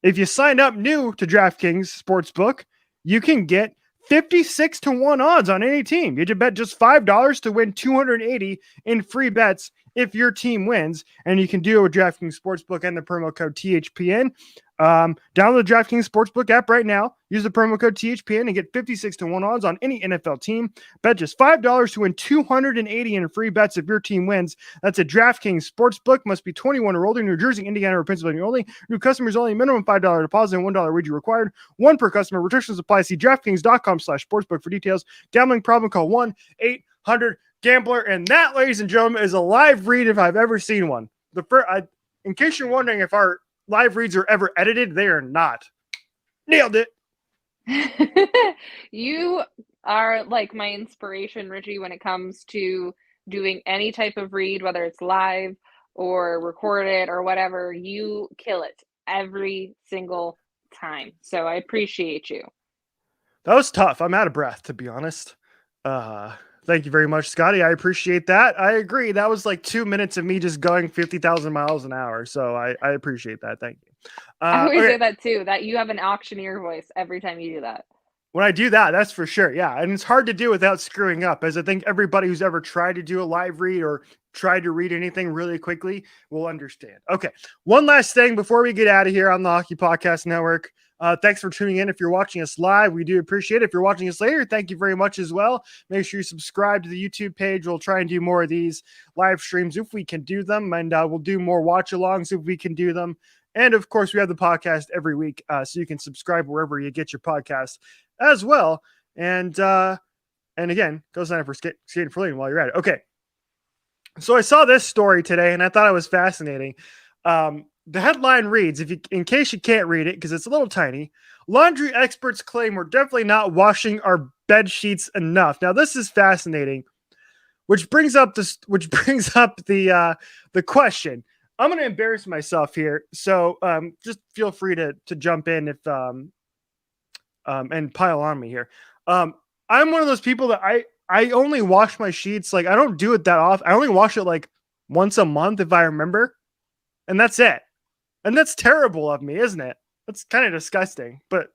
Speaker 2: If you sign up new to DraftKings Sportsbook, you can get 56 to 1 odds on any team. You can bet just $5 to win 280 in free bets if your team wins. And you can do it with DraftKings Sportsbook and the promo code THPN. Download the DraftKings Sportsbook app right now. Use the promo code THPN and get 56 to 1 odds on any NFL team. Bet just $5 to win 280 in free bets if your team wins. That's a DraftKings Sportsbook. Must be 21 or older in New Jersey, Indiana, or Pennsylvania only. New customers only. Minimum $5 deposit and $1 wager required. One per customer. Restrictions apply. See DraftKings.com/sportsbook for details. Gambling problem? Call 1-800-GAMBLER. And that, ladies and gentlemen, is a live read if I've ever seen one. In case you're wondering if our live reads are ever edited, they are not. Nailed it.
Speaker 1: You are like my inspiration, Richie, when it comes to doing any type of read, whether it's live or recorded or whatever. You kill it every single time. So I appreciate you.
Speaker 2: That was tough. I'm out of breath, to be honest. Thank you very much, Scotty. I appreciate that. I agree. That was like 2 minutes of me just going 50,000 miles an hour. So I appreciate that. Thank you.
Speaker 1: I always say that too, that you have an auctioneer voice every time you do that.
Speaker 2: When I do that, that's for sure. Yeah. And it's hard to do without screwing up, as I think everybody who's ever tried to do a live read or tried to read anything really quickly will understand. Okay. One last thing before we get out of here on the Hockey Podcast Network. Thanks for tuning in. If you're watching us live, we do appreciate it. If you're watching us later, thank you very much as well. Make sure you subscribe to the YouTube page. We'll try and do more of these live streams if we can do them. And we'll do more watch-alongs if we can do them. And, of course, we have the podcast every week, so you can subscribe wherever you get your podcast as well. And again, go sign up for Skating for Living while you're at it. Okay. So I saw this story today, and I thought it was fascinating. The headline reads, in case you can't read it, because it's a little tiny, laundry experts claim we're definitely not washing our bed sheets enough. Now, this is fascinating, which brings up the question. I'm going to embarrass myself here, so just feel free to jump in if and pile on me here. I'm one of those people that I only wash my sheets. Like, I don't do it that often. I only wash it like once a month if I remember, and that's it. And that's terrible of me, isn't it? That's kind of disgusting, but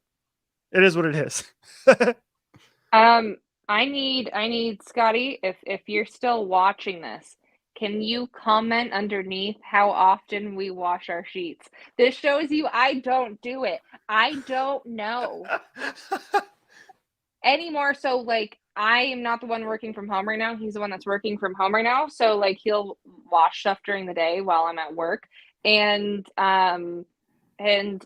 Speaker 2: it is what it is.
Speaker 1: I need Scotty, if you're still watching this, can you comment underneath how often we wash our sheets? This shows you I don't do it. I don't know anymore. So, like, I am not the one working from home right now. He's the one that's working from home right now. So, like, he'll wash stuff during the day while I'm at work. And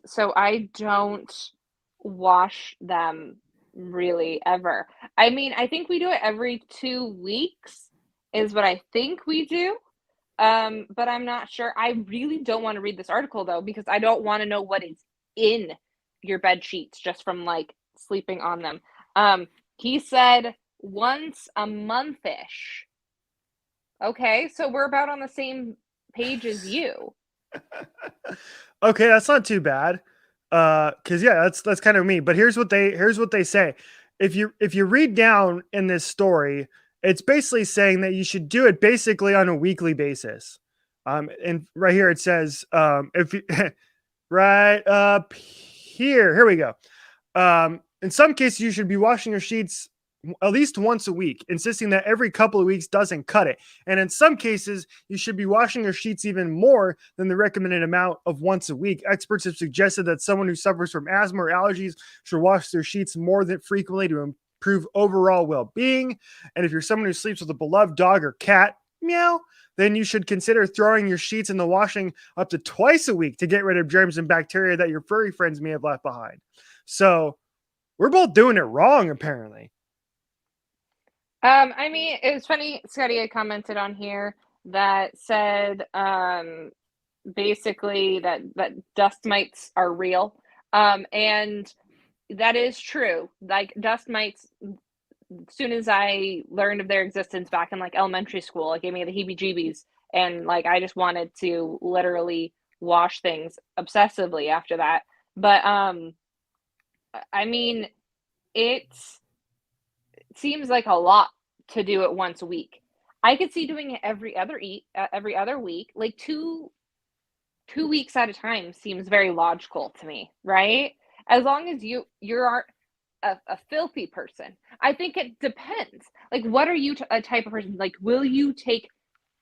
Speaker 1: so I don't wash them really ever. I mean, I think we do it every 2 weeks is what I think we do. But I'm not sure. I really don't want to read this article though, because I don't want to know what is in your bed sheets just from like sleeping on them. He said once a month-ish. Okay, so we're about on the same page as you.
Speaker 2: Okay, that's not too bad. Because yeah, that's kind of me. But here's what they say. If you read down in this story, it's basically saying that you should do it basically on a weekly basis. And right here it says, if you right up here we go. In some cases, you should be washing your sheets at least once a week, insisting that every couple of weeks doesn't cut it. And in some cases, you should be washing your sheets even more than the recommended amount of once a week. Experts have suggested that someone who suffers from asthma or allergies should wash their sheets more than frequently to improve overall well-being. And if you're someone who sleeps with a beloved dog or cat, meow, then you should consider throwing your sheets in the washing up to twice a week to get rid of germs and bacteria that your furry friends may have left behind. So we're both doing it wrong, apparently.
Speaker 1: I mean, it was funny. Scotty had commented on here that said, basically that dust mites are real, and that is true. Like dust mites, as soon as I learned of their existence back in like elementary school, it gave me the heebie-jeebies, and like I just wanted to literally wash things obsessively after that. But I mean, it's it seems like a lot to do it once a week. I could see doing it every other week, like 2 weeks at a time seems very logical to me, right? As long as you aren't a filthy person. I think it depends. Like, what are you a type of person? Like, will you take?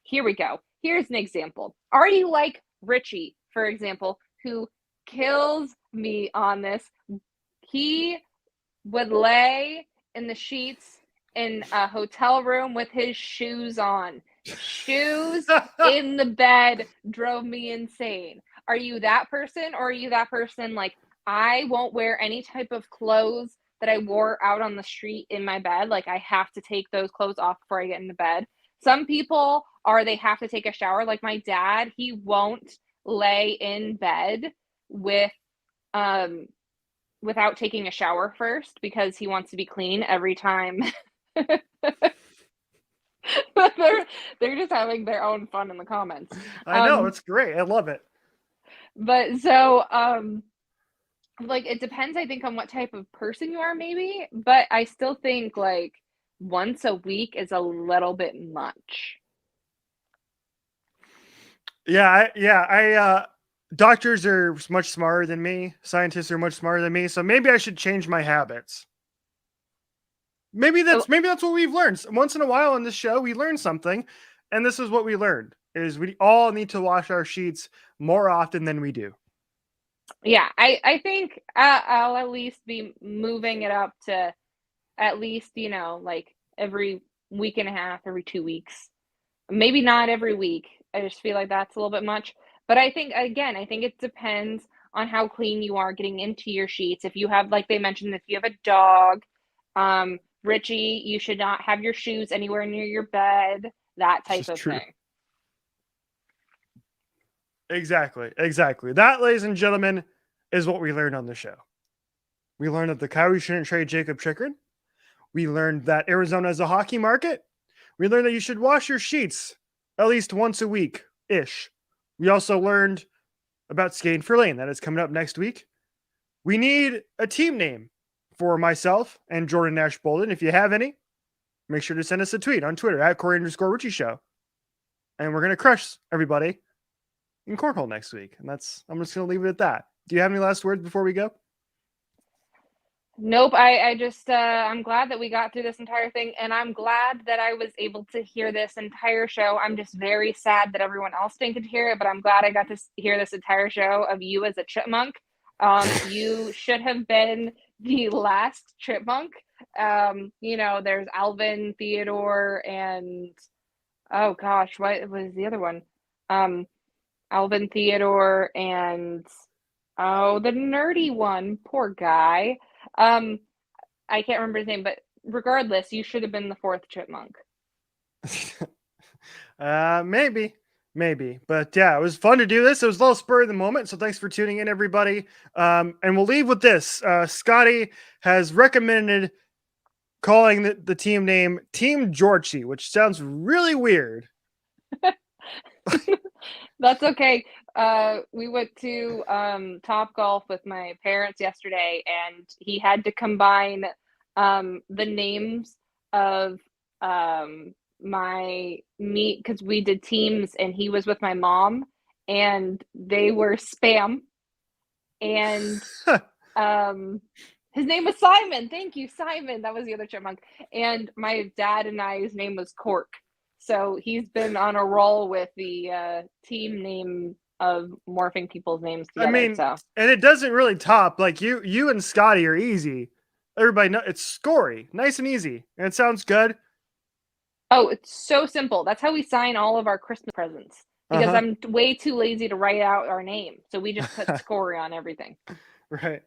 Speaker 1: Here we go. Here's an example. Are you like Richie, for example, who kills me on this? He would lay in the sheets in a hotel room with his shoes on. Shoes in the bed drove me insane. Are you that person, or are you that person like I won't wear any type of clothes that I wore out on the street in my bed? Like I have to take those clothes off before I get into bed. Some people are they have to take a shower. Like my dad, he won't lay in bed with um without taking a shower first because he wants to be clean every time. they're just having their own fun in the comments.
Speaker 2: I know, it's great. I love it.
Speaker 1: But so like it depends I think on what type of person you are maybe, but I still think like once a week is a little bit much.
Speaker 2: Doctors are much smarter than me. Scientists are much smarter than me. So maybe I should change my habits. Maybe
Speaker 1: Oh,
Speaker 2: that's what we've learned. Once in a while on this show, we learn something, and this is what we learned: is we all need to wash our sheets more often than we do.
Speaker 1: yeah, I think I'll at least be moving it up to at least, like every week and a half, every 2 weeks. Maybe not every week. I just feel like that's a little bit much. But I think again, I think it depends on how clean you are getting into your sheets. If you have, like they mentioned, if you have a dog, Richie, you should not have your shoes anywhere near your bed, that
Speaker 2: This
Speaker 1: type
Speaker 2: is
Speaker 1: of
Speaker 2: true.
Speaker 1: thing.
Speaker 2: Exactly. That, ladies and gentlemen, is what we learned on the show. We learned that the Coyotes shouldn't trade Jakob Chychrun. We learned that Arizona is a hockey market. We learned that you should wash your sheets at least once a week ish. We also learned about Skating for Lane. That is coming up next week. We need a team name for myself and Jordan Nash Bolden. If you have any, make sure to send us a tweet on Twitter at Corey_Richie Show. And we're going to crush everybody in Cornhole next week. And I'm just going to leave it at that. Do you have any last words before we go?
Speaker 1: Nope. I just I'm glad that we got through this entire thing, and I'm glad that I was able to hear this entire show. I'm just very sad that everyone else didn't get to hear it, but I'm glad I got to hear this entire show of you as a chipmunk. You should have been the last chipmunk. There's Alvin, Theodore, and oh gosh, what was the other one? Alvin, Theodore, and oh, the nerdy one. Poor guy. Um, I can't remember his name, but regardless, you should have been the fourth chipmunk.
Speaker 2: Maybe. But yeah, it was fun to do this. It was a little spur of the moment. So thanks for tuning in, everybody. And we'll leave with this. Scotty has recommended calling the team name Team Georgie, which sounds really weird.
Speaker 1: That's okay. We went to Top Golf with my parents yesterday, and he had to combine the names of my meet because we did teams, and he was with my mom, and they were Spam, and his name was Simon. Thank you, Simon. That was the other chipmunk. And my dad and I's name was Cork. So he's been on a roll with the team name of morphing people's names together.
Speaker 2: And it doesn't really top like you and Scotty are easy. Everybody know it's Scory, nice and easy, and it sounds good.
Speaker 1: Oh, it's so simple. That's how we sign all of our Christmas presents because
Speaker 2: Uh
Speaker 1: I'm way too lazy to write out our name. So we just put
Speaker 2: huh.
Speaker 1: score on everything.
Speaker 2: Right.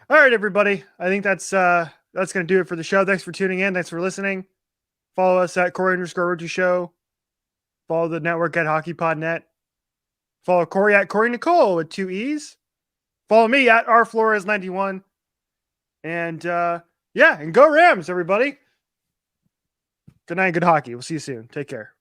Speaker 2: All right, everybody. I think that's gonna do it for the show. Thanks for tuning in. Thanks for listening. Follow us at Corey_Road Show. Follow the network at HockeyPodNet. Follow Corey at Corey Nicole with 2 E's. Follow me at rflores91. And yeah, and go Rams, everybody. Good night, good hockey. We'll see you soon. Take care.